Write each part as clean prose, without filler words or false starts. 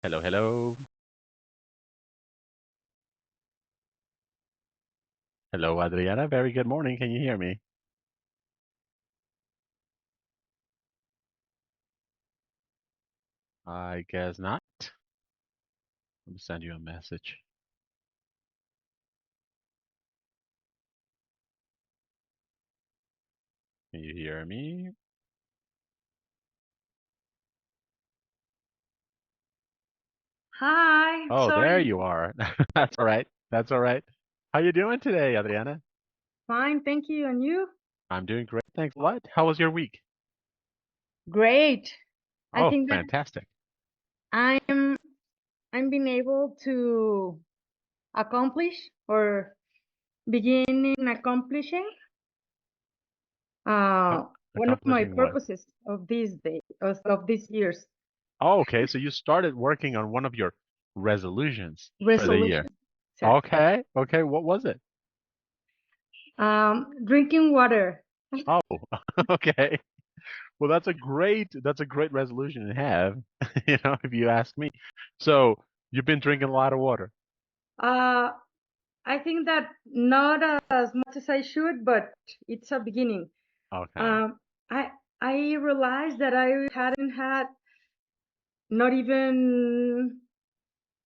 Hello, hello. Hello, Adriana. Very good morning. Can you hear me? I guess not. Let me send you a message. Can you hear me? Hi, Oh, there sorry. you are. That's all right. That's all right. How you doing today, Adriana? Fine, thank you. And you? I'm doing great. Thanks a lot. How was your week? Great. I Oh, think that fantastic. I'm I'm being able to accomplish or beginning accomplishing Uh, one of my accomplishing what? purposes of this day of these years Oh, okay. So you started working on one of your resolutions for the year. resolution. Exactly. Okay. Okay. What was it? Drinking water. Oh, okay. Well, that's a great resolution to have, if you ask me. So you've been drinking a lot of water. Uh, I think that not as much as I should, but it's a beginning. Okay. Um, I I realized that I hadn't had not even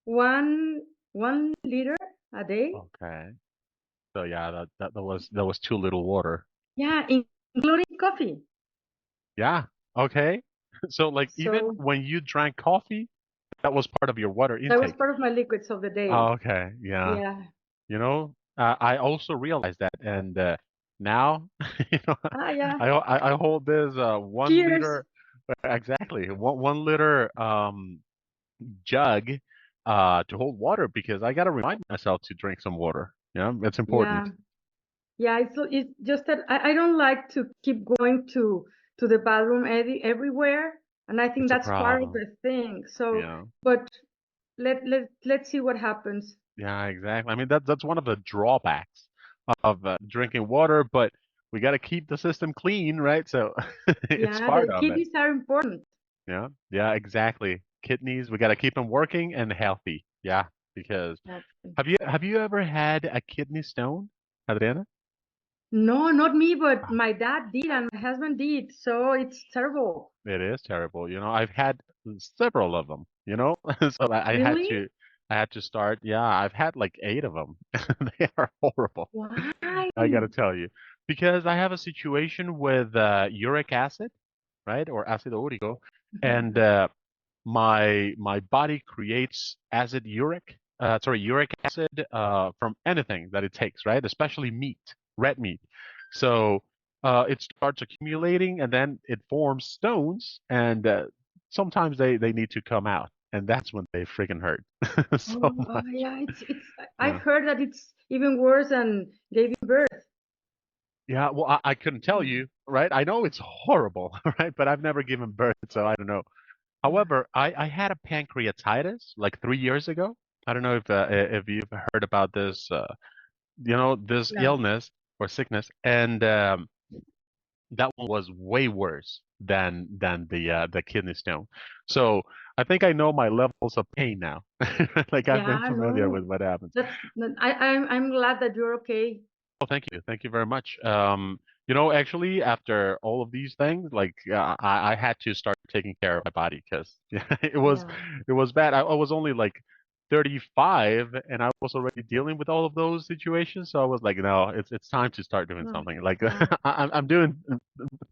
one liter a day. Okay. So yeah, that was too little water. Yeah, including coffee. Yeah. Okay. So like even So when you drank coffee, that was part of your water that was intake. part of my liquids of the day. Oh, okay. Yeah. Yeah. I also realized that, and now, you know, Ah, yeah. I hold this 1 liter, Cheers. exactly, 1 liter jug to hold water because I gotta remind myself to drink some water. Yeah, it's Yeah. important. Yeah. It's just that I don't like to keep going to the bathroom everywhere, and I think It's a that's part of problem. the thing. So, Yeah. but let's see what happens. Yeah, exactly. I mean that's one of the drawbacks of drinking water, but we gotta keep the system clean, right? So it's Yeah, part the of it. kidneys are important. Yeah. Yeah, exactly. Kidneys, we gotta keep them working and healthy. Yeah, because Exactly. have you ever had a kidney stone, Adriana? No, not me, but my dad did and my husband did. So it's terrible. It is terrible. I've had several of them, so Really? I had to start. Yeah, I've had like 8 of them. They are horrible. Why? I gotta tell you, because I have a situation with uric acid, right, or ácido úrico, and Mhm. my body creates uric acid from anything that it takes, right, especially meat, red meat. So it starts accumulating, and then it forms stones, and sometimes they need to come out, and that's when they freaking hurt so Oh, much. yeah, it's I Yeah. heard that it's even worse than giving birth. Yeah, well, I couldn't tell Mm. you, right? I know it's horrible, right? But I've never given birth, so I don't know. Yeah. However, I had a pancreatitis like 3 years ago. I don't know if you've heard about this Yeah. illness or sickness, and that one was way worse than the kidney stone. So I think I know my levels of pain now. Like I've been Yeah, familiar no. with what happens. I'm glad that you're okay. Oh, thank you. Thank you very much. Actually, after all of these things, like I had to start taking care of my body because it was Yeah. it was bad. I was only like 35 and I was already dealing with all of those situations. So I was like, no, it's time to start doing No. something. Like Yeah. I'm doing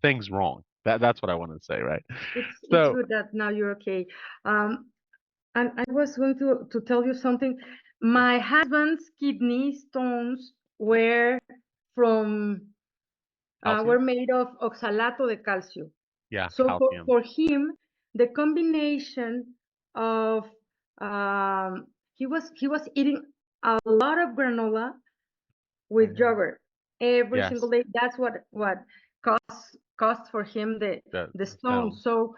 things wrong. That's what I want to say, right? It's So good that now you're okay. Um, and I was going to tell you something. My husband's kidney stones from were calcium, made of oxalato de calcio. yeah, So calcium. for him, the combination of he was eating a lot of granola with Oh, yogurt every single yes, day. That's what cost for him the the stone. stone. So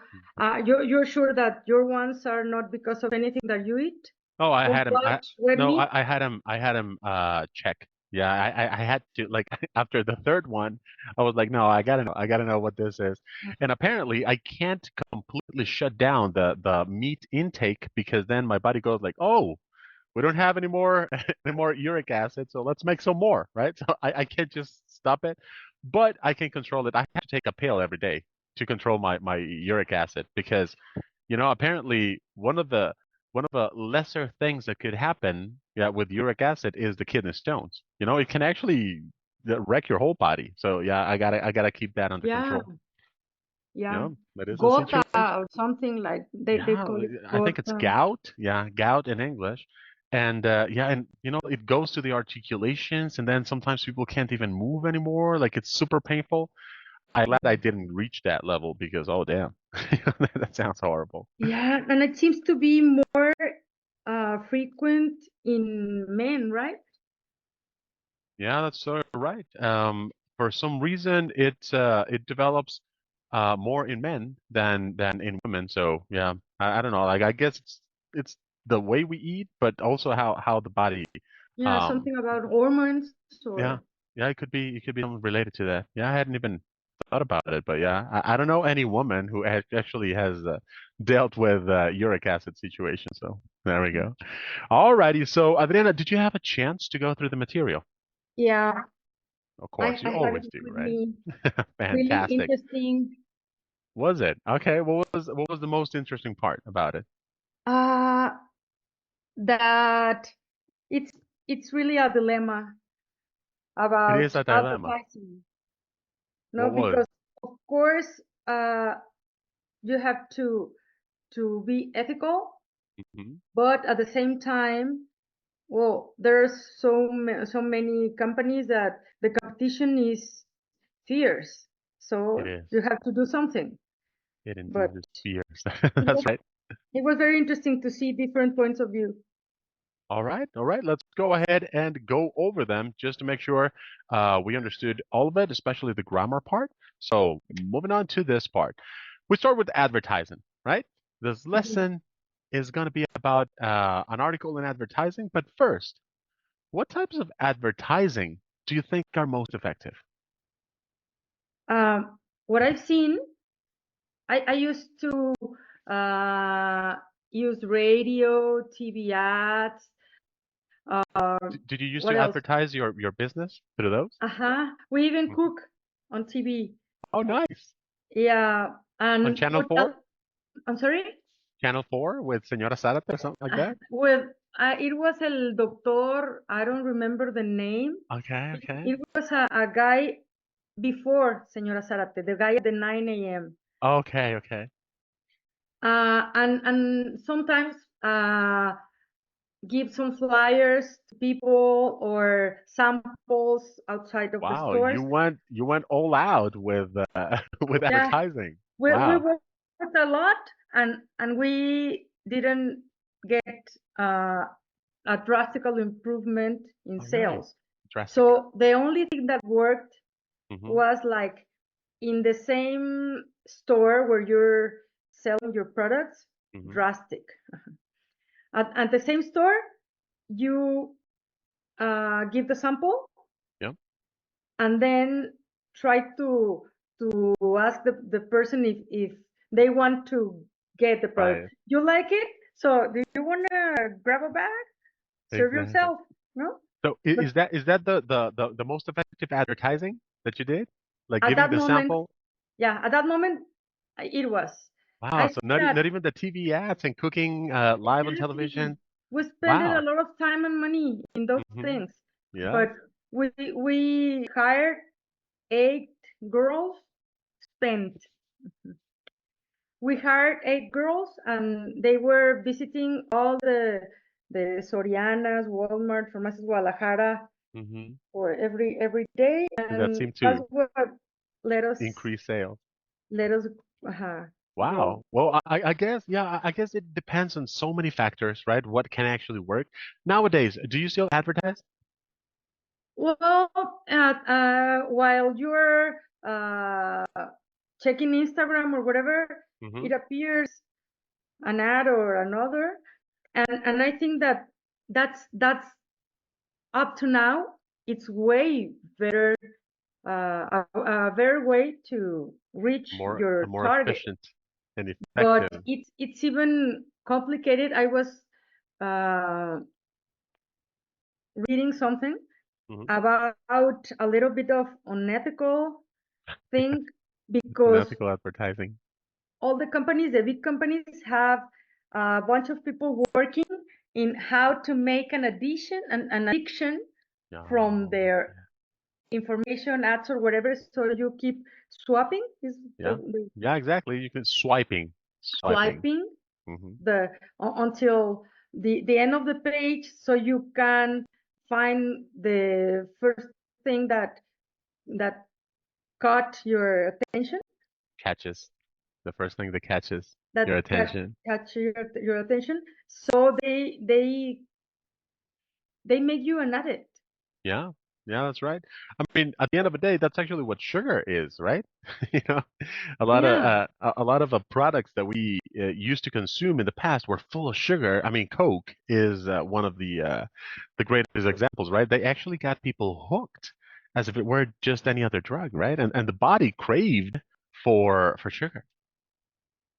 you're sure that your ones are not because of anything that you eat? Oh, I Too had him. much red No, meat? I had him. I had him check. Yeah, I had to like after the third one, I was like, no, I gotta know what this is. And apparently I can't completely shut down the meat intake because then my body goes like, oh, we don't have any more any more uric acid, so let's make some more, right? So I can't just stop it, but I can control it. I have to take a pill every day to control my uric acid because apparently one of the lesser things that could happen, yeah, with uric acid is the kidney stones. It can actually wreck your whole body. So yeah, I gotta keep that under Yeah, control. yeah. Yeah, that is the Gota situation. or something like they Yeah, call it I think it's gota. gout. Yeah, gout in English. And yeah, and it goes to the articulations, and then sometimes people can't even move anymore. Like it's super painful. I'm glad I didn't reach that level because, oh damn, that sounds horrible. Yeah, and it seems to be more frequent in men, right? Yeah, that's so right. For some reason, it develops more in men than in women. So yeah, I don't know. Like I guess it's the way we eat, but also how the body. Yeah, Um, something about hormones yeah, or yeah, it could be something related to that. Yeah, I hadn't even thought about it, but yeah, I don't know any woman who actually has dealt with uric acid situation. So there we go. Alrighty. So Adriana, did you have a chance to go through the material? yeah, Of I course, you I have it always do, with right? me. Really Fantastic. interesting. Was it? Okay, what was the most interesting part about it? Uh that it's it's really a dilemma It is about a dilemma. advertising. No, What was? because of course you have to be ethical, Hmm. but at the same time, well, there's so many companies that the competition is fierce. It So is. you have to do something. It But indeed is fierce. it That's was right. it was very interesting to see different points of view. All right, all right. Let's go ahead and go over them just to make sure we understood all of it, especially the grammar part. So moving on to this part, we start with advertising, right? This Mhm. lesson is going to be about an article in advertising. But first, what types of advertising do you think are most effective? What I've seen, I used to uh, use radio, TV ads. Did you used What to else? advertise your business through those? Uh-huh. We even Mhm. cook on TV. Oh, nice. Yeah. On And Channel 4? I'm sorry? Channel 4 with Señora Zárate or something like that? Well, it was el doctor, I don't remember the name. Okay, It, okay. it was a guy before Señora Zarate, the guy at the 9 a.m. Okay, okay. And sometimes give some flyers to people or samples outside of the Wow, stores. you went all out with with Yeah, advertising. we Wow. worked a lot, and we didn't get uh, a drastical improvement in Oh, nice. sales. Drastic. So the only thing that worked Mm-hmm. was like in the same store where you're selling your products, Mm-hmm. drastic. At the same store, you give the sample Yep. and then try to ask the person if they want to get the product. Right. You like it? So do you want to grab a bag? Serve Exactly. yourself, no? So But is that the most effective advertising that you did? Like at giving that the moment, sample? yeah, at that moment, it was. Wow. I So think not that not even the TV ads and cooking live on exactly. television. We spent a Wow. lot of time and money in those Hmm. things, Yeah. but we hired 8 girls. Spent. We hired 8 girls, and they were visiting all the Sorianas, Walmart, Farmacias Guadalajara Hmm. for every day, And that and seemed that's to what let us increase sales. let us uh, grow. Wow. Well, I guess, yeah, I guess it depends on so many factors, right? What can actually work. Nowadays, do you still advertise? Well, while you're checking Instagram or whatever, Hmm. it appears an ad or another, and I think that that's up to now. it's way better, a better way to reach your more target. efficient and But effective. it's even complicated. I was uh, reading something Hmm. about a little bit of unethical thing, because Unethical advertising. all the companies, the big companies, have a bunch of people working in how to make an addiction from Oh, their information, ads, or whatever. So you keep swapping, is yeah. the Yeah, exactly. You can swiping. swiping Hmm. until the end of the page, so you can find the first thing that caught your attention, Catches. The first thing that catches that your attention. catch your attention. So they make you an addict. Yeah, yeah, that's right. I mean, at the end of the day, that's actually what sugar is, right? You know, Yeah, a lot of products that we used to consume in the past were full of sugar. I mean, Coke is one of the greatest examples, right? They actually got people hooked as if it were just any other drug, right? And the body craved for sugar.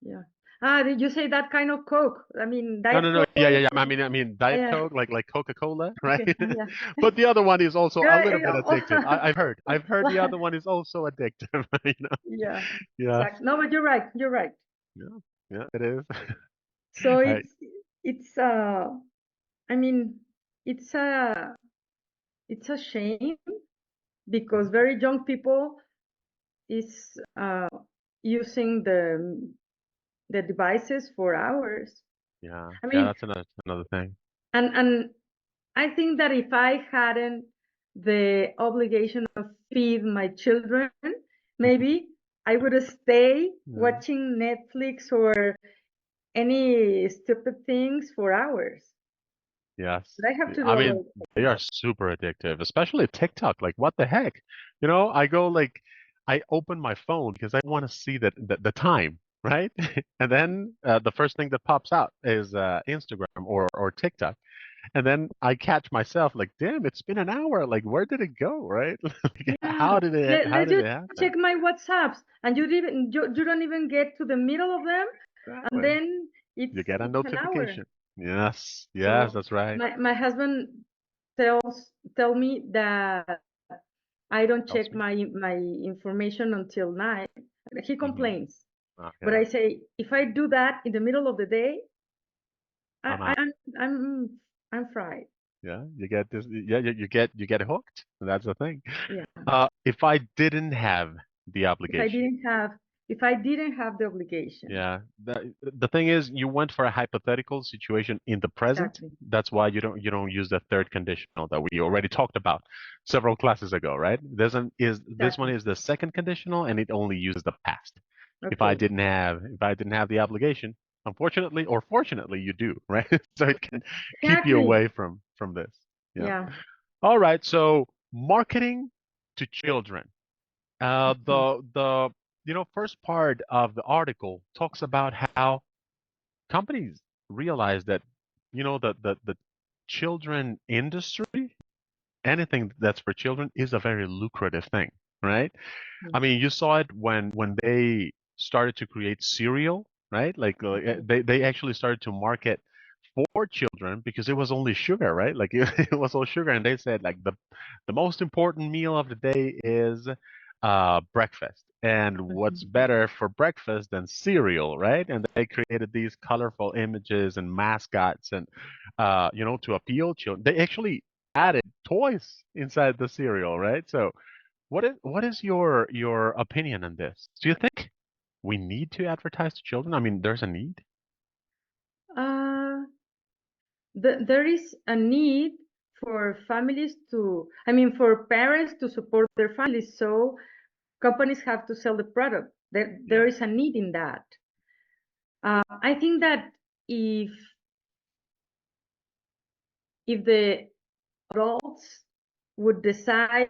yeah. Ah, did you say that kind of Coke? I mean, No, Diet no, no. Coke. Yeah, yeah, yeah. I mean, Diet Yeah. Coke, like Coca-Cola, right? Okay. Yeah. But the other one is also a little bit addictive. Yeah. I've heard the other one is also addictive. You know? Yeah. Yeah, Exactly. No, but you're right. You're right. yeah, yeah. It is. So I, it's I mean, it's a it's a shame, because very young people is using the devices for hours. yeah, I yeah. mean, That's another thing. and I think that if I hadn't the obligation of feed my children, maybe I would stay Yeah. watching Netflix or any stupid things for hours. Yes. But I have to I do mean, away. they are super addictive, especially TikTok. Like, what the heck? You know, I open my phone because I want to see the time, right? And then the first thing that pops out is Instagram or TikTok. And then I catch myself like, damn, it's been an hour. Like, where did it go, right? Like, Yeah, how let's did just it happen? check my WhatsApps, and you don't even get to the middle of them, and Exactly. then You get a it's an hour. notification. Yes, yes, So that's right. my husband tell me that I don't Tells check me. my information until night. He Hmm. complains, but Okay. I say if I do that in the middle of the day, I'm out. I'm I'm fried. Yeah, you get this. Yeah, you get hooked. That's the thing. Yeah. If I didn't have the If I obligation, didn't have if I didn't have the obligation. yeah, the thing is, you went for a hypothetical situation in the present. Exactly. That's why you don't use the third conditional that we already talked about several classes ago, right? This one Exactly. is the second conditional, and it only uses the past. Okay. If I didn't have the obligation, unfortunately or fortunately, you do, right? So it can keep you Exactly. away from this. Yeah. Yeah. All right. So marketing to children. Mhm. The first part of the article talks about how companies realize that the children industry, anything that's for children, is a very lucrative thing, right? I mean, you saw it when they started to create cereal, right? Okay. they actually started to market for children because it was only sugar, right? Like it was all sugar, and they said like the most important meal of the day is breakfast, and what's Mhm. better for breakfast than cereal, right? And they created these colorful images and mascots, and to appeal children. They actually added toys inside the cereal, right? So what is your opinion on this? Do you think we need to advertise to children? I mean, there's a need. Uh, there is a need for families to, I mean, for parents to support their families. So companies have to sell the product. There Yeah. is a need in that. I think that if the adults would decide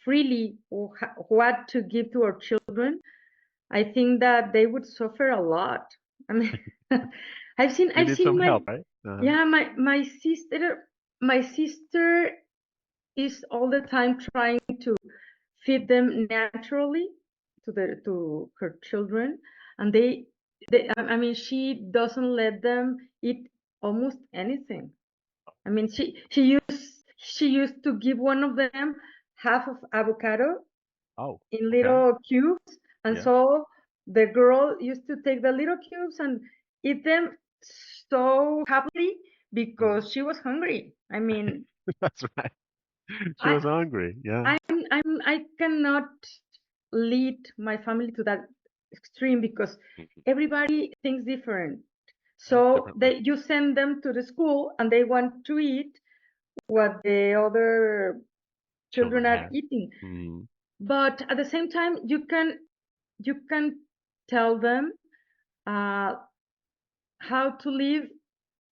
freely what to give to our children, I think that they would suffer a lot. I mean, You I've need seen some my help, right? Uh-huh. yeah my sister is all the time trying to feed them naturally to her children, and I mean, she doesn't let them eat almost anything. I mean, she used to give one of them half of avocado Oh, in okay. little cubes, and Yeah. so the girl used to take the little cubes and eat them so happily Mhm. because she was hungry. I mean, That's right. She I was hungry. Yeah. I cannot lead my family to that extreme because Mhm. everybody thinks different. Thanks So differently. they you send them to the school and they want to eat what the other children Children are have. eating. Mm, But at the same time, you can tell them uh, how to live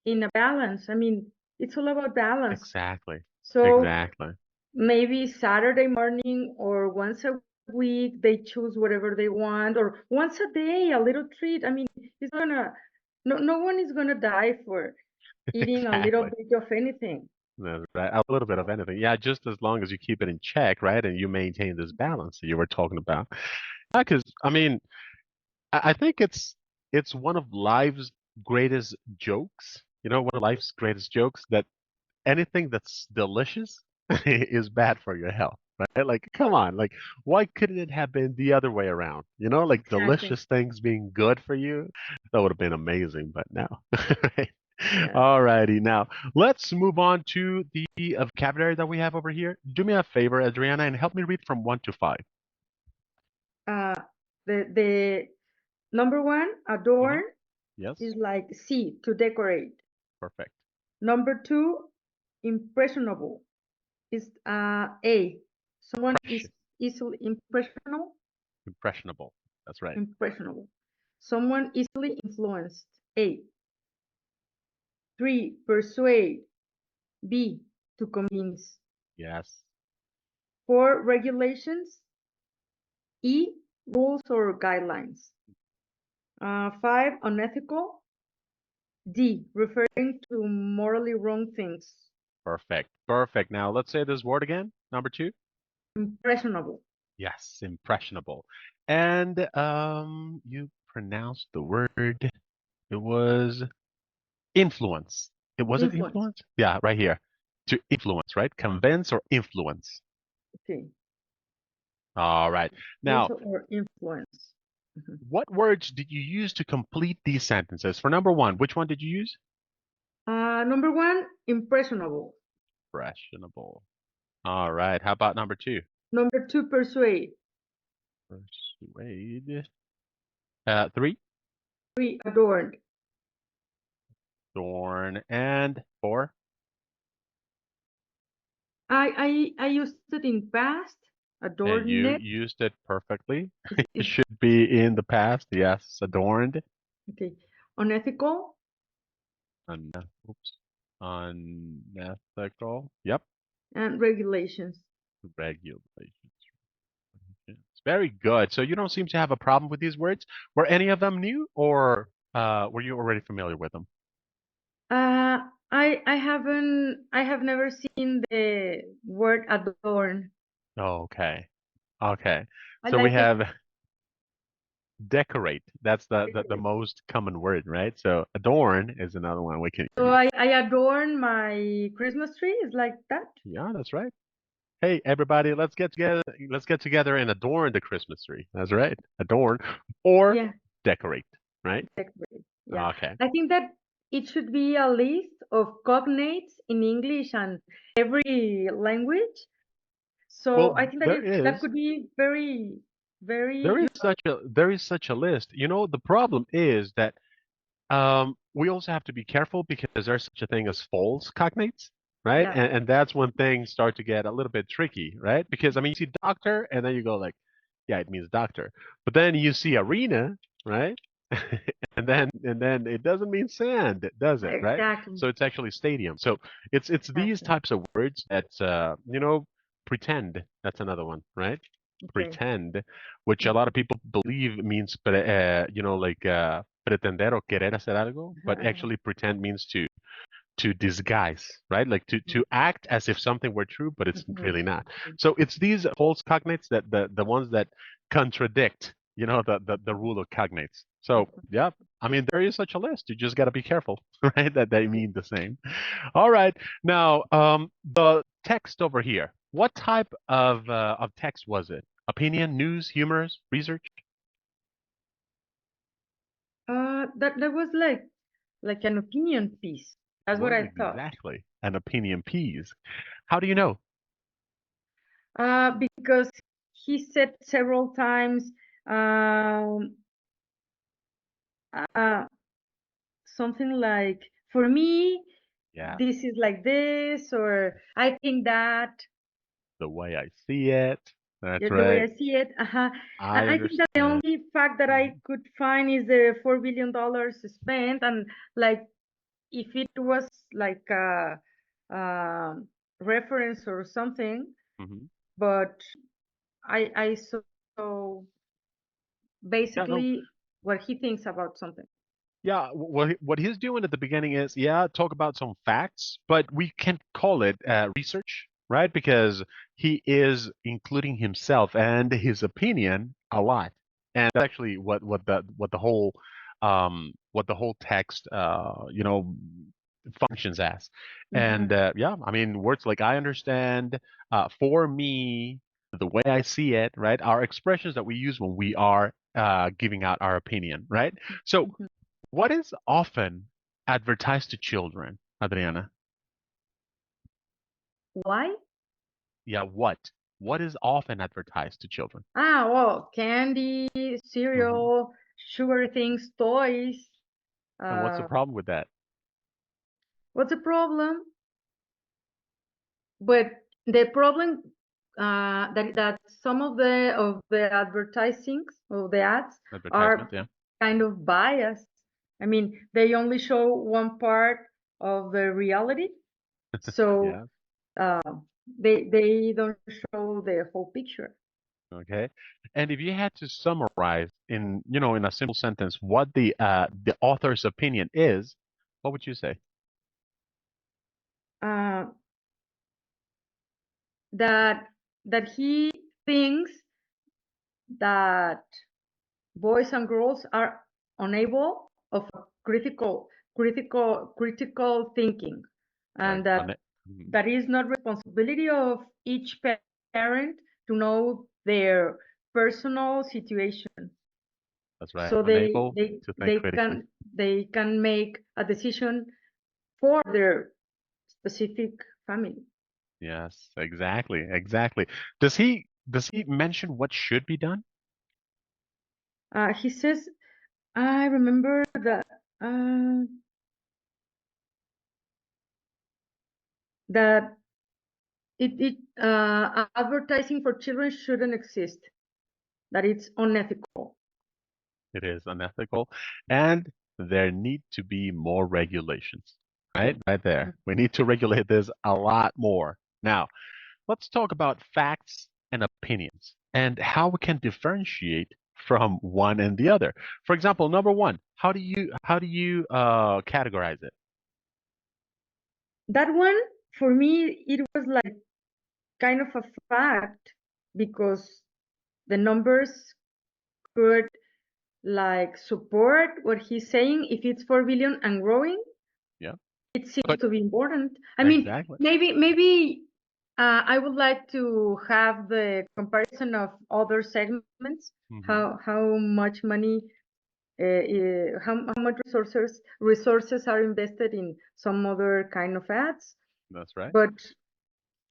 in a balance. I mean, it's all about balance. exactly. So Exactly. maybe Saturday morning or once a week they choose whatever they want, or once a day a little treat. I mean, it's not gonna no one is gonna die for eating a little Exactly. bit of anything. That's right. A little bit of anything. Yeah, just as long as you keep it in check, right? And you maintain this balance that you were talking about. Because I mean, I think it's one of life's greatest jokes. You know, one of life's greatest jokes that anything that's delicious is bad for your health, right? Like, come on, like, why couldn't it have been the other way around? You know, like Exactly. delicious things being good for you. That would have been amazing, but no. Right? Yeah. All righty. Now, let's move on to the vocabulary that we have over here. Do me a favor, Adriana, and help me read from 1 to 5. Uh, the number one, adorn, Yes, is like see, to decorate. perfect. Number two, impressionable, is a someone is Impression, easily impressionable. impressionable. That's right. Impressionable. Someone easily influenced. A. Three, persuade. B. To convince. Yes, Four, regulations. E. Rules or guidelines. Five, unethical. D. Referring to morally wrong things. perfect. Perfect. Now, let's say this word again. Number 2. Impressionable. Yes, impressionable. And you pronounced the word. It was influence. It was it Influence. influence? Yeah, right here. To influence, right? Convince or influence. Okay. All right. Convince Now, or influence. Mhm. what words did you use to complete these sentences? For number 1, which one did you use? Number one, impressionable. Impressionable. All right. How about number 2? Number two, persuade. Persuade. 3, Three, adorned. thorn, and 4. I used it in past. And you Adorned. used it perfectly. It Is should be in the past. Yes, adorned. okay. Unethical Un oops. Unethical. Yep. and regulations. Regulations. Yes. Very good. So you don't seem to have a problem with these words. Were any of them new, or were you already familiar with them? Uh, I have never seen the word adorn. Okay. Okay. I So we like it. have decorate. That's the most common word, right? So adorn is another one we can So use. I adorn my Christmas tree. It's like that. Yeah, that's right. Hey, everybody, let's get together. Let's get together and adorn the Christmas tree. That's right. Adorn or Yeah, decorate, right? decorate. Yeah, Okay. I think that it should be a list of cognates in English and every language. So Well, I think that that could be very useful. there is such a list. You know, the problem is that we also have to be careful because there's such a thing as false cognates, right? Yeah, And that's when things start to get a little bit tricky, right? Because I mean, you see doctor, and then you go like, yeah, it means doctor. But then you see arena, right? And then it doesn't mean sand, does it, right? exactly, So it's actually stadium. So it's these exactly. types of words that pretend. That's another one, right? Okay. Pretend, which a lot Mhm. of people believe means, like pretender or querer hacer algo, but actually pretend means to disguise, right? Like to act as if something were true, but it's Mhm. really not. So it's these false cognates that the ones that contradict, the rule of cognates. So yeah, I mean there is such a list. You just got to be careful, right? That they mean the same. All right. Now, the text over here. What type of text was it? Opinion, news, humorous, research? That was like an opinion piece. That's what Was I thought. exactly an opinion piece. How do you know? Because he said several times um, uh, something like, "For me, Yeah, this is like this," or "I think that." the way I see it. That's Yeah, the way right. I see it. I I think that the understand. only fact that I Mhm. could find is the $4 billion spent, and like if it was like a reference or something, Mhm. but I saw Yeah, no, basically what he thinks about something. yeah, what he's doing at the beginning is, yeah, talk about some facts, but we can't call it research, right? Because he is including himself and his opinion a lot, and that's actually what the whole text functions as. And Hmm. yeah, I mean words like I understand, for me, the way I see it, right, are expressions that we use when we are giving out our opinion, right? So Hmm. what is often advertised to children, Adriana? Why? Yeah, what? What is often advertised to children? Well, candy, Hmm. cereal, sugar things, toys. And what's the Uh, problem with that? what's the problem? But the problem that some of the advertisings of the ads Advertisement, are yeah. kind of biased. I mean, they only show one part of the reality, so Yeah. uh, they don't show the whole picture. Okay. And if you had to summarize in a simple sentence what the author's opinion is, what would you say? Uh, that that he thinks that boys and girls are unable of critical thinking, Right. and On that it. Mhm. that is not responsibility of each parent to know their personal situation, That's right. so they Unable they to think they critically. can they can make a decision for their specific family. Yes, exactly, exactly. Does he mention what should be done? He says, I remember that advertising for children shouldn't exist, that it's unethical. It is unethical, and there need to be more regulations. Right? Right there. We need to regulate this a lot more. Now, let's talk about facts and opinions and how we can differentiate from one and the other. For example, number one, how do you categorize it? That one, for me, it was like kind of a fact because the numbers could like support what he's saying. If it's 4 billion and growing, Yeah. it seems But to be important. I mean, exactly. maybe I would like to have the comparison of other segments, Hmm. how much money, how much resources are invested in some other kind of ads. That's right. But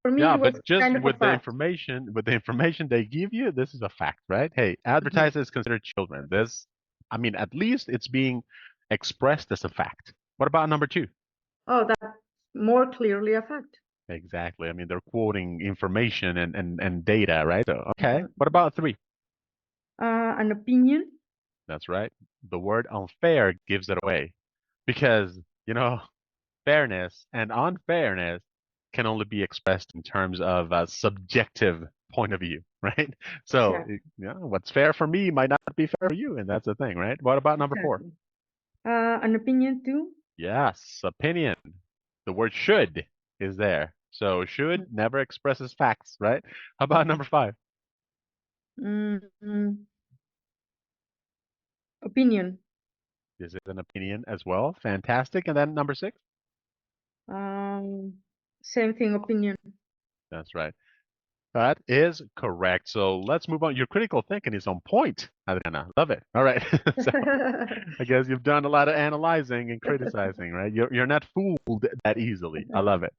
for me, Yeah, it was but just kind of a fact. with the information they give you, this is a fact, right? Hey, advertisers consider children. This, I mean, at least it's being expressed as a fact. What about number two? Oh, that's more clearly a fact. Exactly. I mean, they're quoting information and data, right? So, okay. What Mhm. about three? An opinion. That's right. The word unfair gives it away because, you know, fairness and unfairness can only be expressed in terms of a subjective point of view, right? So, Exactly. what's fair for me might not be fair for you, and that's the thing, right? What about number four? Exactly. An opinion too. Yes, opinion. The word should is there. So should never expresses facts, right? How about number five? Mm, opinion. Is it an opinion as well? Fantastic. And then number six? Um, Same thing, opinion. That's right. That is correct. So let's move on. Your critical thinking is on point, Adriana. Love it. All right. So I guess you've done a lot of analyzing and criticizing, right? You're not fooled that easily. I love it.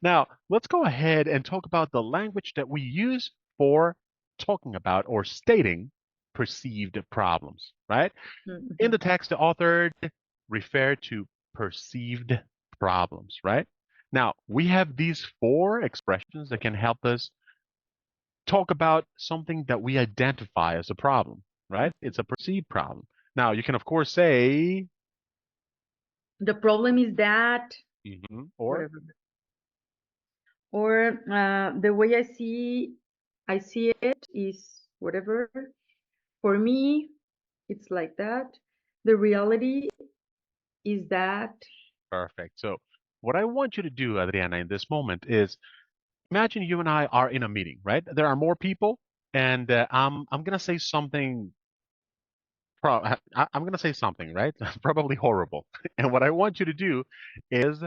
Now, let's go ahead and talk about the language that we use for talking about or stating perceived problems, right? In Mhm. the text, the author referred to perceived problems, right? Now, we have these four expressions that can help us talk about something that we identify as a problem, right? It's a perceived problem. Now, you can, of course, say, The problem is that or whatever, or the way I see it is whatever. For me, it's like that. The reality is that. perfect. So, what I want you to do, Adriana, in this moment is imagine you and I are in a meeting, right? There are more people, and I'm gonna say something. I'm gonna say something, right? Probably horrible. And what I want you to do is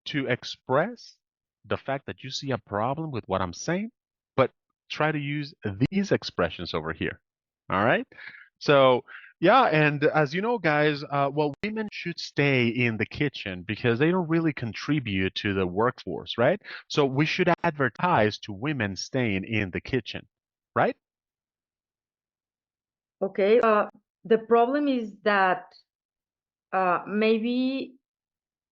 to express the fact that you see a problem with what I'm saying, but try to use these expressions over here. All right. So, yeah. And as you know, guys, well, women should stay in the kitchen because they don't really contribute to the workforce, right? So we should advertise to women staying in the kitchen, right? Okay. The problem is that maybe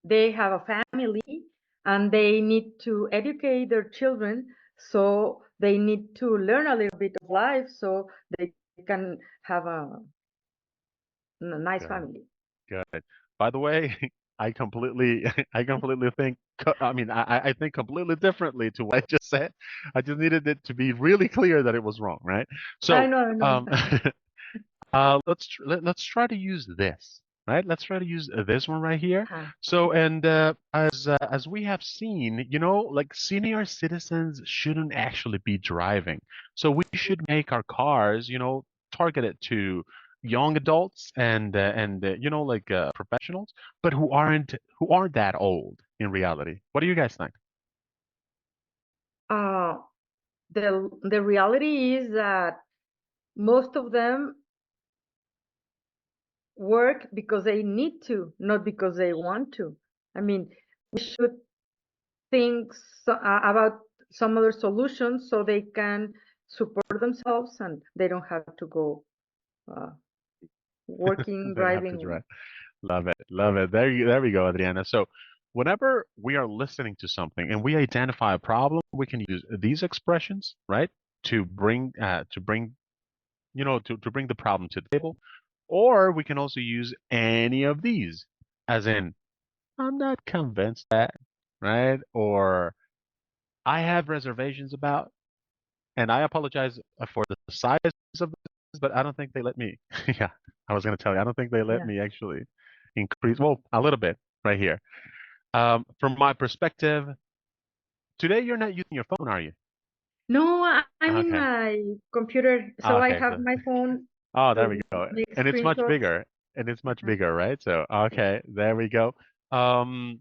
they have a family and they need to educate their children, so they need to learn a little bit of life so they can have a nice Good. family. Good. By the way, I completely, I completely think, I mean, I think completely differently to what I just said. I just needed it to be really clear that it was wrong, right? I So, know, I know. um, let's try to use this, right? Let's try to use this one right here. Huh. So, and as we have seen, like senior citizens shouldn't actually be driving. So we should make our cars, targeted to young adults and like professionals, but who aren't that old in reality. What do you guys think? Uh, the reality is that most of them work because they need to, not because they want to. I mean, we should think about some other solutions so they can support themselves and they don't have to go uh, working, They don't have to driving. drive. Love it. Love it. There we go, Adriana. So whenever we are listening to something and we identify a problem, we can use these expressions, right? To bring the problem to the table. Or we can also use any of these, as in, I'm not convinced that, right? Or I have reservations about, and I apologize for the size of this, but I don't think they let me. Yeah, I was going to tell you, I don't think they let Yeah. me actually increase, well, a little bit right here. From my perspective, today you're not using your phone, are you? No, I'm in Okay. my computer, so I Okay. have So, my phone oh, there we to go. make And it's much screenshots. bigger. And it's much Uh-huh. bigger, right? So, okay, there we go. Um,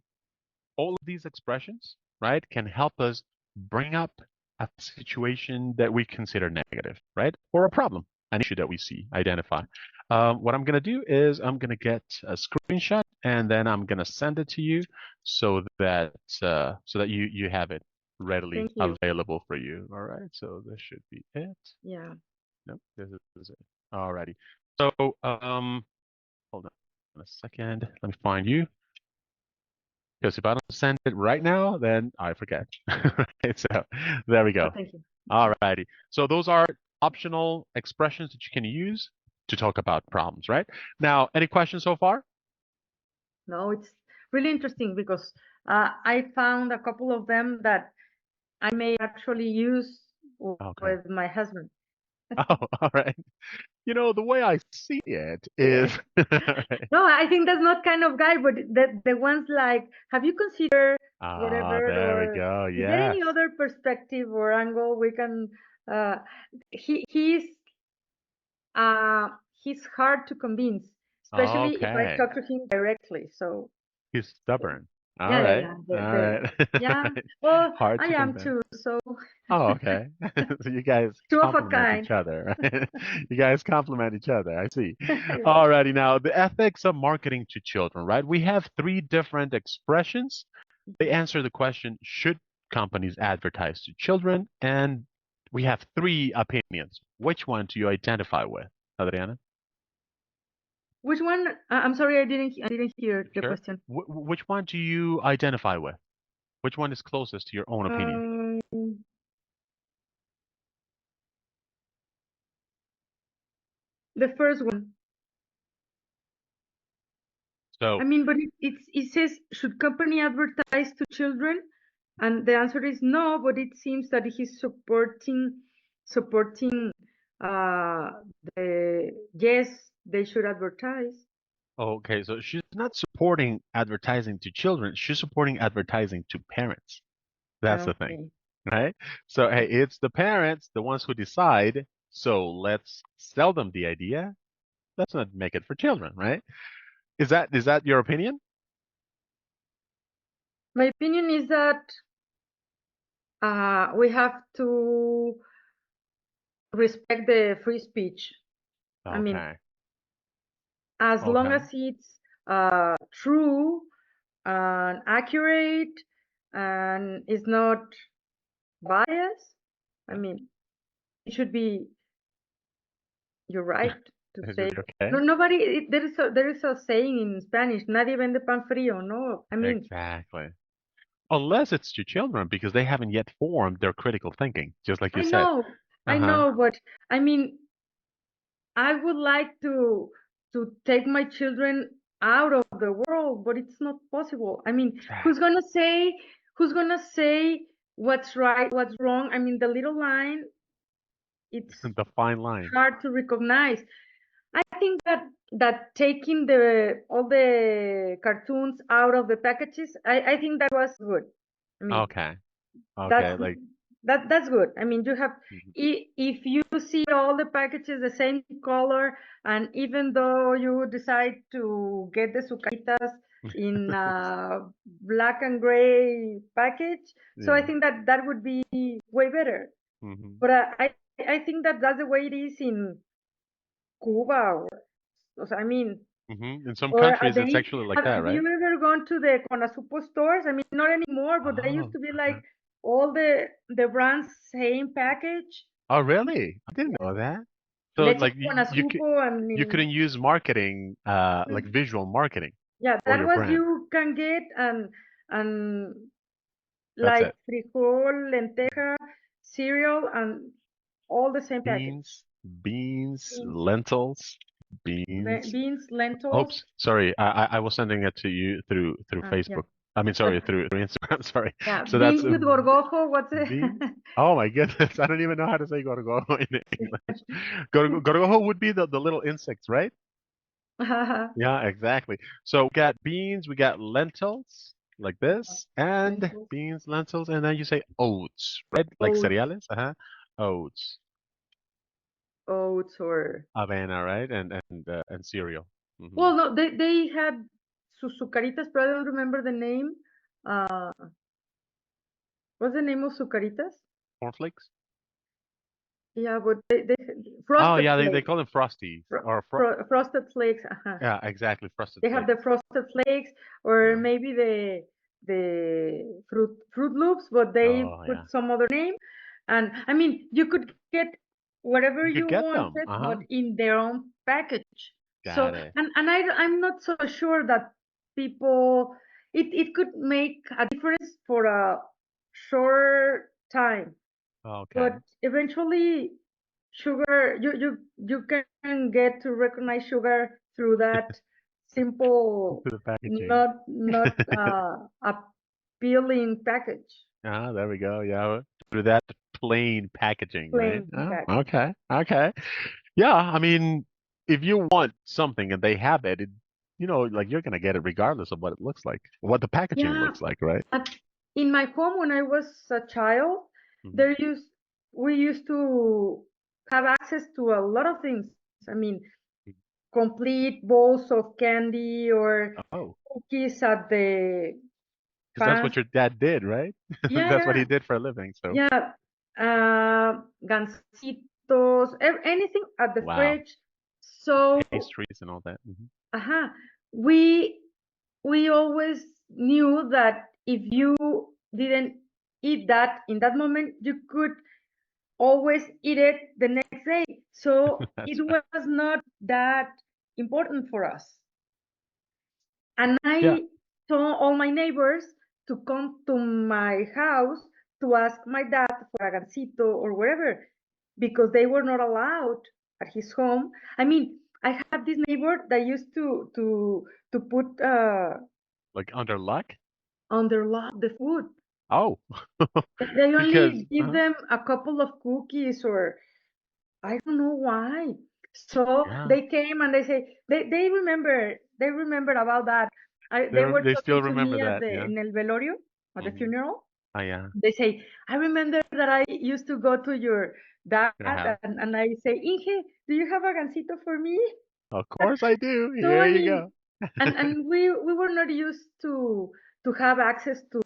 all of these expressions, right, can help us bring up a situation that we consider negative, right? Or a problem, an issue that we see, identify. What I'm going to do is I'm going to get a screenshot and then I'm going to send it to you so that you have it readily Thank you. available for you. All right. So this should be it. Yeah. Nope, this is it. Alrighty. So hold on a second. Let me find you. Because if I don't send it right now, then I forget. Right, so there we go. Thank you. Alrighty. So those are optional expressions that you can use to talk about problems, right? Now, any questions so far? No, it's really interesting because I found a couple of them that I may actually use Okay. with my husband. Oh, all right. The way I see it Yeah. is, right. No, I think that's not kind of guy, but the ones like, have you considered Ah, whatever, there we or go. is there Yes. any other perspective or angle we can? Uh, uh, he's hard to convince, especially if I Okay. talk to him directly. So He's stubborn. All yeah, yeah, right. yeah. All right. All Yeah. right. Well, Hard I to am convince. too. So Oh, okay. So you guys two of a complement kind. each other, right? You guys complement each other. I see. Yeah. Alrighty, now the ethics of marketing to children, right? We have three different expressions. They answer the question, should companies advertise to children? And we have three opinions. Which one do you identify with, Adriana? Which one? I'm sorry, I didn't hear the Sure. question. Which one do you identify with? Which one is closest to your own opinion? Um, the first one. I So, mean, but it says, should company advertise to children? And the answer is no, but it seems that he's supporting uh the yes, they should advertise. okay, so she's not supporting advertising to children. She's supporting advertising to parents. That's the thing, Okay. right? So, hey, it's the parents, the ones who decide. So let's sell them the idea. Let's not make it for children, right? Is that your opinion? My opinion is that we have to respect the free speech. I mean, Okay. as long Okay. as it's true and accurate and is not biased, I Yeah. mean, it should be your right to It say. should be okay. No, nobody. There is a saying in Spanish: "Nadie vende pan frío." No, I mean, Exactly. Unless it's to children because they haven't yet formed their critical thinking, just like you I said. know, I Uh-huh. know, but I mean, I would like to take my children out of the world, but it's not possible. I mean, who's Exactly. gonna say who's gonna say what's right, what's wrong? I mean, the little line, it's The fine line. hard to recognize. I think that taking the all the cartoons out of the packages, I think that was good. I mean, Okay. that's Okay. Like, that's good. I mean, you have, mhm. if you see all the packages the same color, and even though you decide to get the sucaritas in a black and gray package, so I Yeah. think that would be way better. Hmm. But I think that that's the way it is in Cuba, or I mean, In some or countries, it's they actually like that, have you right? ever gone to the Conasupo stores? I mean, not anymore, but they used Oh, to be like uh-huh. all the brands same package. Oh, really? I didn't know Yeah. that. So, Leche like, Conasupo, and you couldn't use marketing, like visual marketing yeah, for that your was brand. you can get, and That's like it. frijol, lenteja, cereal, and all the same package. Beans, Beans, lentils, beans. beans, lentils, Oops, sorry. I was sending it to you through yeah. Facebook. I mean, But sorry, through Instagram. Sorry. yeah, So that's beans with gorgojo. What's it? beans. Oh my goodness, I don't even know how to say gorgojo in English. Gorgojo would be the little insects, right? Yeah, exactly. So we got beans, we got lentils like this, and Lentils, beans, lentils, and then you say oats, right? Like oats, cereales. Uh-huh. Oats, oats, or avena, right? And cereal. Hmm. well, no, they had sucaritas, but I don't remember the name. Uh, what's the name of sucaritas? Cornflakes. Yeah, but they Oh frosted yeah, they flakes, call them frosties or frosted flakes. yeah, exactly, frosted They have flakes. the frosted flakes, or Yeah. maybe the Fruit Loops, but they Oh yeah. put some other name. And I mean, you could get whatever You could you get them. wanted, Uh-huh. but in their own package. So, Got it. I'm not so sure that people, it could make a difference for a short time, but Okay. eventually sugar, you can get to recognize sugar through that simple, To the packaging. not appealing package. Ah, there we go. Yeah. Through that plain packaging, right? plain Oh, pack. okay, okay. Yeah, I mean, if you want something and they have it, like you're gonna get it regardless of what it looks like, what the packaging Yeah, looks like, right? at, in my home when I was a child, Hmm. there used we used to have access to a lot of things. I mean, complete bowls of candy or Oh, cookies at the because that's what fast. your dad did, right? Yeah, That's what he yeah, did for a living. So, yeah. Gancitos, anything at the wow, fridge. So, pastries and all that. uh-huh, we we always knew that if you didn't eat that in that moment, you could always eat it the next day. So it That's right. was not that important for us. And Yeah, I told all my neighbors to come to my house to ask my dad for a gansito or whatever, because they were not allowed at his home. I mean, I have this neighbor that used to put like under luck. on their lock the food. Oh, They because only give them a couple of cookies, or I don't know why. So yeah, they came and they say they remember about that. They were they still talking to remember me at that. the Yeah. in el velorio at the Hmm. funeral. Oh yeah, They say, I remember that I used to go to your dad your house. and I say, Inge, do you have a gansito for me? Of course I do. So Here I you mean, go. and we were not used to have access to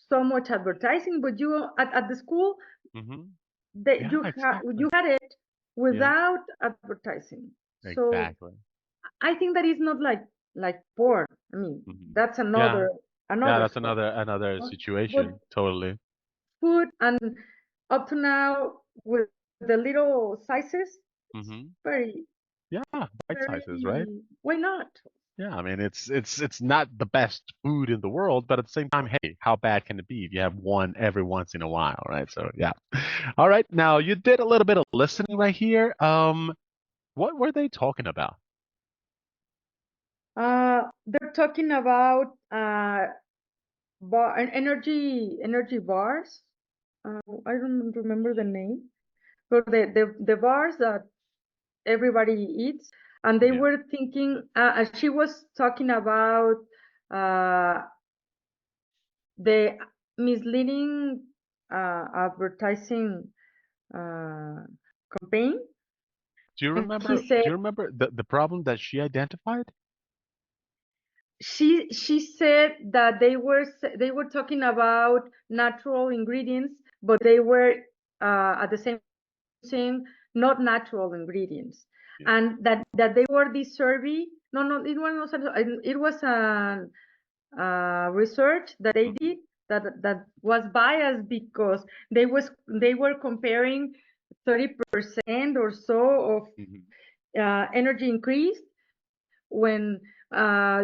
so much advertising, but at the school Hmm. that Yeah, exactly. you had it Yeah, without advertising. So exactly. I think that is not like porn. I mean, Hmm. that's Yeah, yeah, another that's story. another But situation. Totally. food, and up to now with the little sizes, it's Hmm. very Yeah, bite sizes, right? very, why not? Yeah, I mean it's not the best food in the world, but at the same time, hey, how bad can it be if you have one every once in a while, right? So yeah. All right, now you did a little bit of listening right here. What were they talking about? They're talking about energy bars. I don't remember the name, but the bars that everybody eats, and they Yeah. were thinking. She was talking about uh, the misleading advertising uh, campaign, Do you and he remember said do you remember the problem that she identified? she said that they were talking about natural ingredients, but they were at the same using not natural ingredients, Yeah. and that they were this survey. No, it was not. It was an research that they Hmm. did that was biased because they were comparing 30% or so of Hmm. energy increase when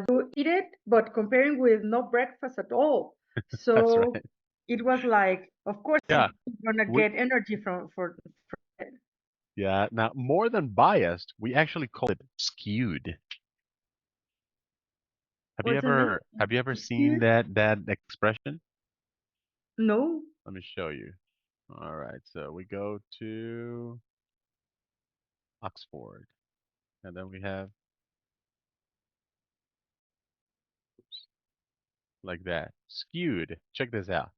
you eat it, but comparing with no breakfast at all. That's So right. it was like, of course, Yeah. it's gonna We get energy from it. yeah, now more than biased, we actually call it skewed. What's the name? Have you ever seen Skewed? that expression? No. Let me show you. All right, so we go to Oxford, and then we have oops, like that. Skewed. Check this out.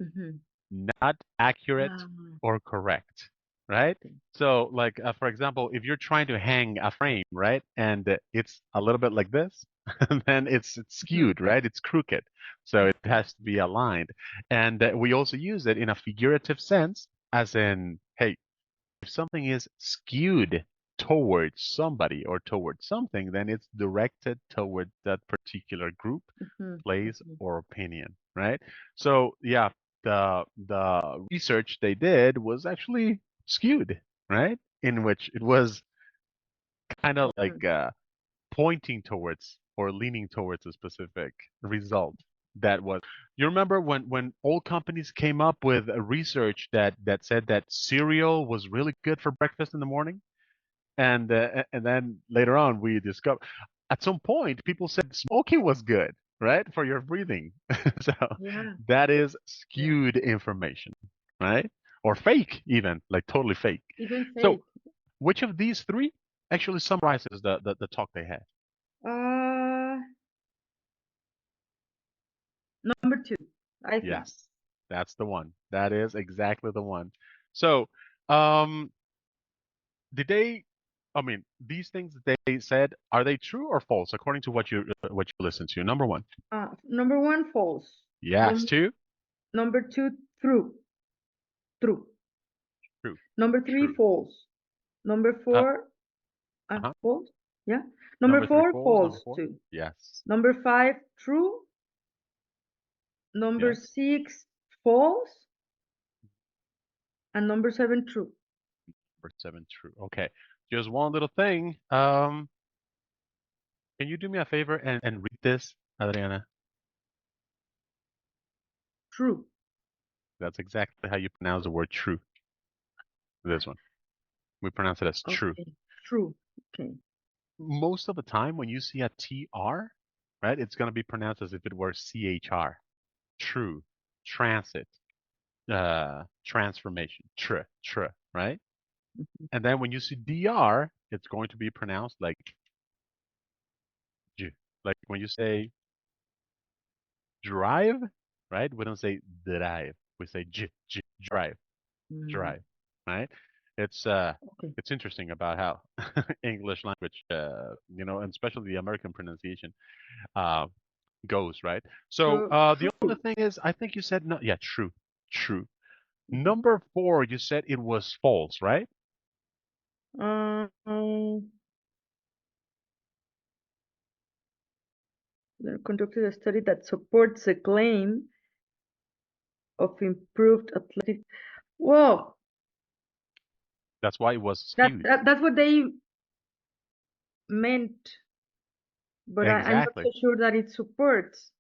Mm-hmm. Not accurate Ah, or correct, right? okay. So, like, for example, if you're trying to hang a frame, right, and it's a little bit like this, then it's Mm-hmm. skewed, right? It's crooked. So it has to be aligned. And we also use it in a figurative sense, as in, hey, if something is skewed towards somebody or towards something, then it's directed toward that particular group, Mm-hmm. place, Mm-hmm. or opinion, right? So yeah, the research they did was actually skewed, right? In which it was kind of Mm-hmm. like pointing towards or leaning towards a specific result that was you remember when old companies came up with a research that said that cereal was really good for breakfast in the morning and then later on we discovered at some point people said smoking was good, right, for your breathing. So Yeah. that is Yeah. skewed information. right? Or fake, even like totally fake. Even So, fake. which of these three actually summarizes the talk they had? Uh, number two, I think. Yes, that's the one. That is exactly the one. So, um, did they? I mean, these things that they said, are they true or false according to what you listened to? Number one, Number one, false. yes, Num two, Number two, true. True. true, Number three, true. false. Number Uh, four, uh-huh. false. Yeah. Number Number three, four, false. Number false four, too. yes, Number five, true. Number yes. six, false. And number seven, true. Number seven, true. Okay, just one little thing. Can you do me a favor and read this, Adriana? True. That's exactly how you pronounce the word true. This one. We pronounce it as true. Okay. True. Okay. Most of the time when you see a TR, right, it's going to be pronounced as if it were CHR. True. Transit. Transformation. Right? Mhm. And then when you see DR, it's going to be pronounced like J. Like when you say drive, right? We don't say drive. We say drive. Mm, Drive, right? It's uh, okay. it's interesting about how English language, and especially the American pronunciation, uh, goes, right? So True. the only True. thing is, I think you said no. Yeah, true, true. Mhm. Number four, you said it was false, right? Um, they conducted a study that supports the claim of improved athletic. Whoa, That's why it was that, skewed. that that's what they meant, but I'm not Exactly. so sure that it supports.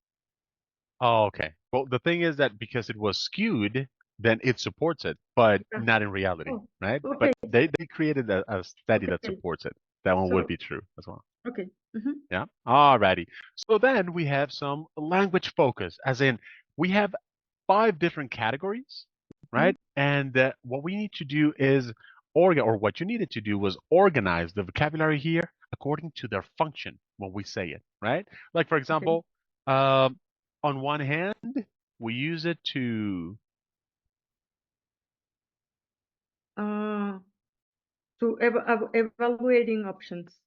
Oh, okay. Well, the thing is that because it was skewed, then it supports it, but Yeah. not in reality, Oh, right? But okay, they created a study that okay. supports it. That one would So, be true as well. okay. Mm-hmm. Yeah. Alrighty. So then we have some language focus, as in we have five different categories, Mm-hmm. right? And what we need to do is or what you needed to do was organize the vocabulary here according to their function when we say it, right? Like for Okay. example, on one hand, we use it to, Uh, to evaluating options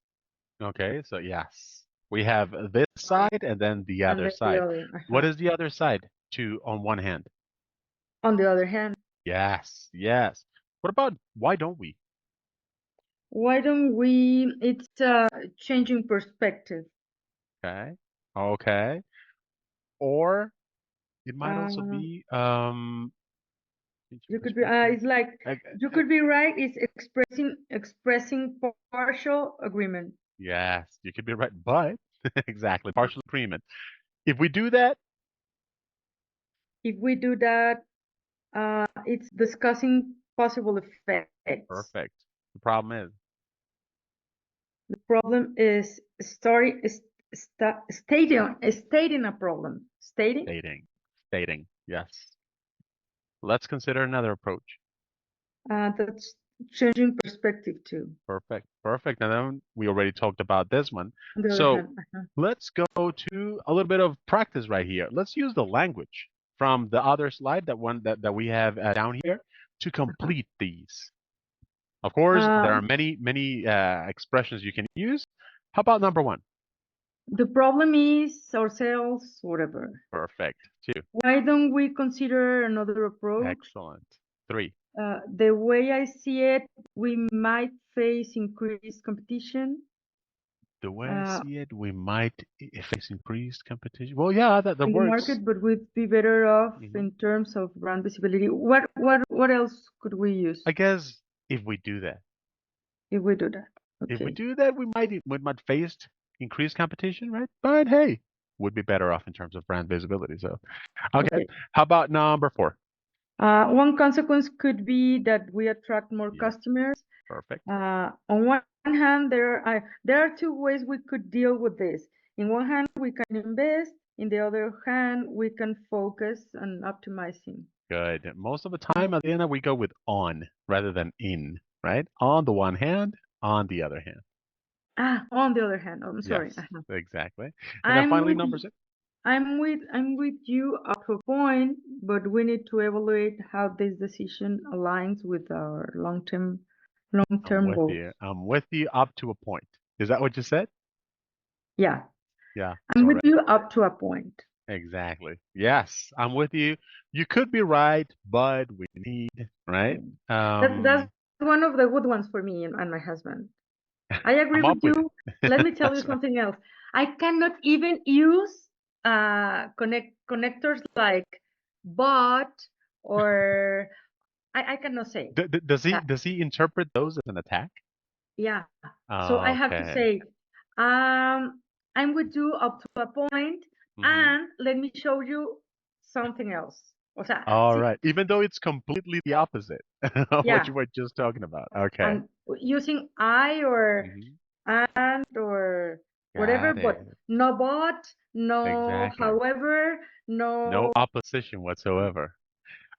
okay, so yes, we have this side and then the and other then the side. other. What is the other side to on one hand? On the other hand, Yes, yes. What about why don't we? why don't we? It's changing perspective. Okay. Okay. Or it might also Uh, be changing you could be. perspective. It's like Uh, you could be right. It's expressing partial agreement. yes, you could be right, but exactly, partial agreement. If we do that, If we do that, it's discussing possible effects. perfect. The problem is The problem is stating a problem. Stating. stating. Stating. Yes. Let's consider another approach. That's changing perspective too. Perfect. Perfect. And then we already talked about this one. On the other So hand, let's go to a little bit of practice right here. Let's use the language from the other slide, that one that we have down here, to complete these. Of course, there are um, many expressions you can use. How about number one? the problem is ourselves, whatever. Perfect. Two. Why don't we consider another approach? Excellent. Three. The way I see it, we might face increased competition The way I uh, see it, we might face increased competition. Well, yeah, that in the works. market, but we'd be better off Mhm. in terms of brand visibility. What else could we use I guess if we do that, if we do that? if we Okay, do that, we might face increased competition, right? But hey, would be better off in terms of brand visibility. So, okay. okay. How about number four? One consequence could be that we attract more Yes. customers. Perfect. On one hand, there are two ways we could deal with this. In one hand, we can invest. in the other hand, we can focus on optimizing. Good. Most of the time, Adriana, we go with on rather than in, right? On the one hand, on the other hand. On the other hand, I'm sorry. Yes, exactly. And then I'm finally, with number six. I'm with you up to a point, but we need to evaluate how this decision aligns with our I'm long-term with goals. you. I'm with you up to a point. Is that what you said? Yeah, Yeah. I'm All with right. you up to a point. Exactly. Yes, I'm with you. You could be right, but we need, right? That's one of the good ones for me and my husband. I agree I'm with up with you. you. Let me tell you That's right. something else. I cannot even use connectors like bot or I cannot say that. Does he interpret those as an attack? Yeah. So I have to Okay. say, um, I'm with you up to a point, Hmm. and let me show you something else. O sea, All sí, right. Even though it's completely the opposite of what yeah, you were just talking about. Okay. and using I or Hmm. and or whatever, Got but it. no but, no Exactly. however, No no opposition whatsoever.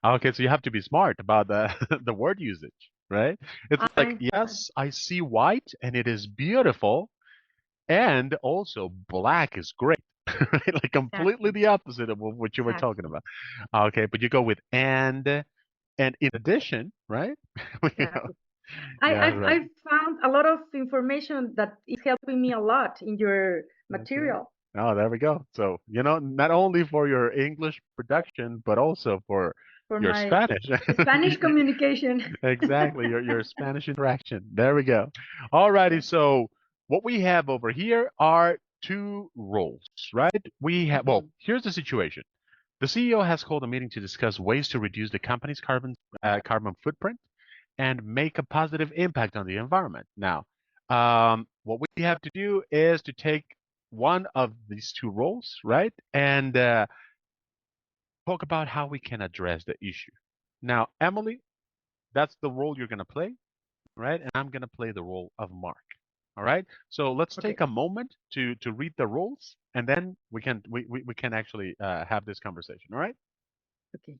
Okay, so you have to be smart about the the word usage, right? It's like, I. yes, I see white and it is beautiful, and also black is great, right? Like completely Exactly, the opposite of what you were talking exactly, about. Okay, but you go with and in addition, right? exactly. Yeah, right. I've found a lot of information that is helping me a lot in your That's right. material Oh, there we go. So, not only for your English production, but also for for your my Spanish. Spanish communication. Exactly, your Spanish interaction. There we go. Alrighty, Yeah. so what we have over here are two roles, right? We have, well, Mhm. here's the situation. The CEO has called a meeting to discuss ways to reduce the company's carbon footprint and make a positive impact on the environment. Now, what we have to do is to take one of these two roles, right, and talk about how we can address the issue. Now, Emily, that's the role you're going to play, right? And I'm going to play the role of Mark. All right. So let's Okay. take a moment to read the roles, and then we can actually have this conversation. All right. Okay.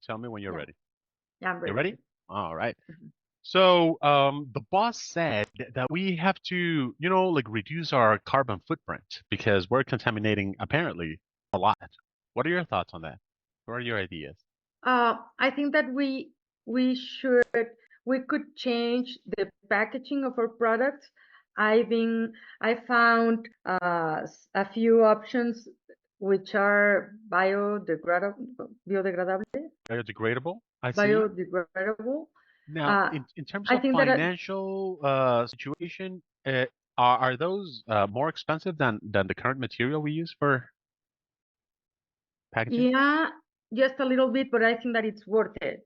Tell me when you're Yeah. ready. Yeah, I'm You ready. ready? All right. Mhm. So the boss said that we have to, like reduce our carbon footprint because we're contaminating apparently a lot. What are your thoughts on that? What are your ideas? I think that we should we could change the packaging of our products. I found a few options which are Biodegradable, I see. biodegradable. Now, Uh, in terms I of think that financial situation, are those more expensive than the current material we use for packaging? yeah, just a little bit, but I think that it's worth it.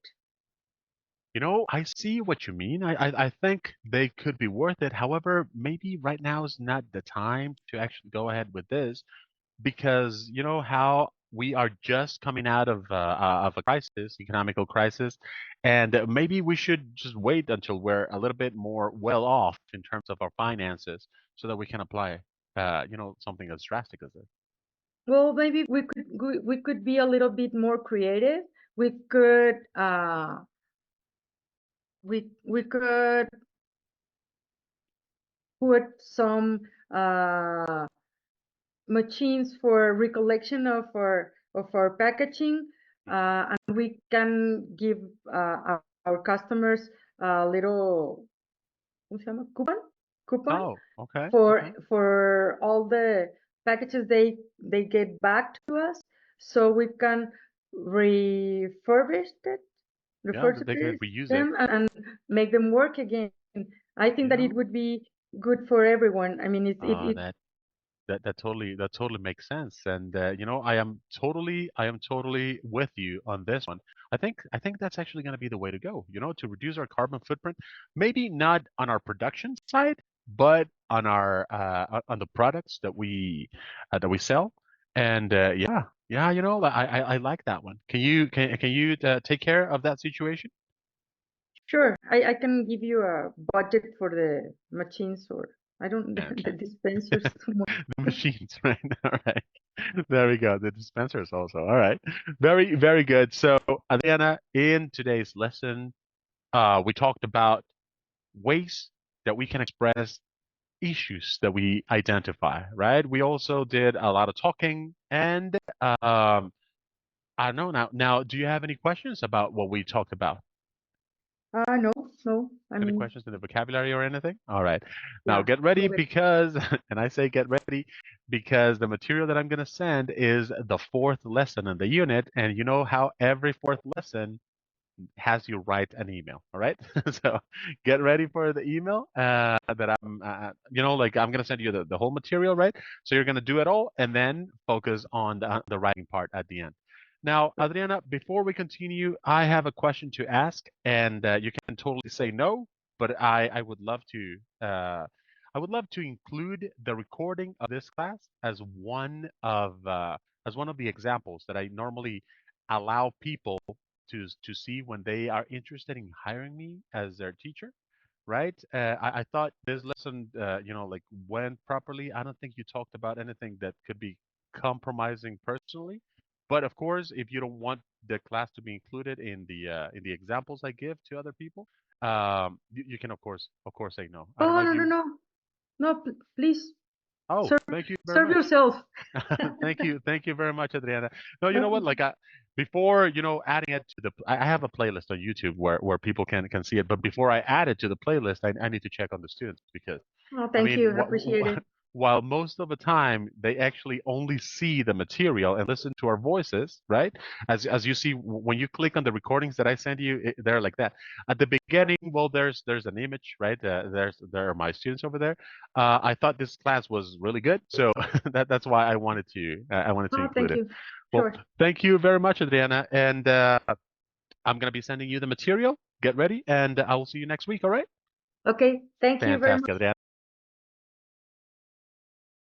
I see what you mean. I think they could be worth it. However, maybe right now is not the time to actually go ahead with this because you know how we are just coming out of a crisis, economical crisis, and maybe we should just wait until we're a little bit more well off in terms of our finances so that we can apply, something as drastic as this. Well, maybe we could be a little bit more creative. We could we could put some uh, machines for recollection of our packaging, Mhm. and we can give our customers a little ¿cómo se llama? Coupon Oh, okay, for okay. all the packages they get back to us, so we can refurbish it, Yeah, that they could refurbish reuse it. them, and make them work again. I think You that it know, would be good for everyone. I mean, uh, that that totally makes sense. And I am totally with you on this one. I think that's actually going to be the way to go. To reduce our carbon footprint, maybe not on our production side, but on the products that we sell. And yeah, yeah, I like that one. Can you take care of that situation? Sure, I can give you a budget for the machines, or I don't the Okay. dispensers too much. The machines, right? All right. There we go. The dispensers also. All right. Very, very good. So, Adriana, in today's lesson, we talked about ways that we can express issues that we identify, right? We also did a lot of talking, and I don't know now. Do you have any questions about what we talked about? No, no. I Any mean, questions in the vocabulary or anything? All right. Now yeah, get ready go ahead. because, and I say get ready because the material that I'm going to send is the fourth lesson in the unit. And you know how every fourth lesson has you write an email. All right. So get ready for the email that like I'm going to send you the whole material, right? So you're going to do it all and then focus on the writing part at the end. Now, Adriana, before we continue, I have a question to ask, and you can totally say no, but I would love to include the recording of this class as one of the examples that I normally allow people to see when they are interested in hiring me as their teacher, right? I thought this lesson, like went properly. I don't think you talked about anything that could be compromising personally, but of course, if you don't want the class to be included in the examples I give to other people, you can of course say no. I don't Oh, know if no, no, you. no, no. Please Oh, serve thank you very serve much. yourself. Thank you very much, Adriana. No, you know what? Okay. Like, before adding it to I have a playlist on YouTube where people can see it. But before I add it to the playlist, I need to check on the students because, Oh, I thank mean, you. I appreciate it. while most of the time they actually only see the material and listen to our voices, right? As you see when you click on the recordings that I send you, they're like that. At the beginning, well, there's an image, right? There are my students over there. I thought this class was really good, so that's why I wanted to Oh, include thank it. you. Well, Sure. thank you very much, Adriana, and I'm gonna be sending you the material. Get ready, and I will see you next week. All right? Okay. Thank you very Fantastic, much. Adriana.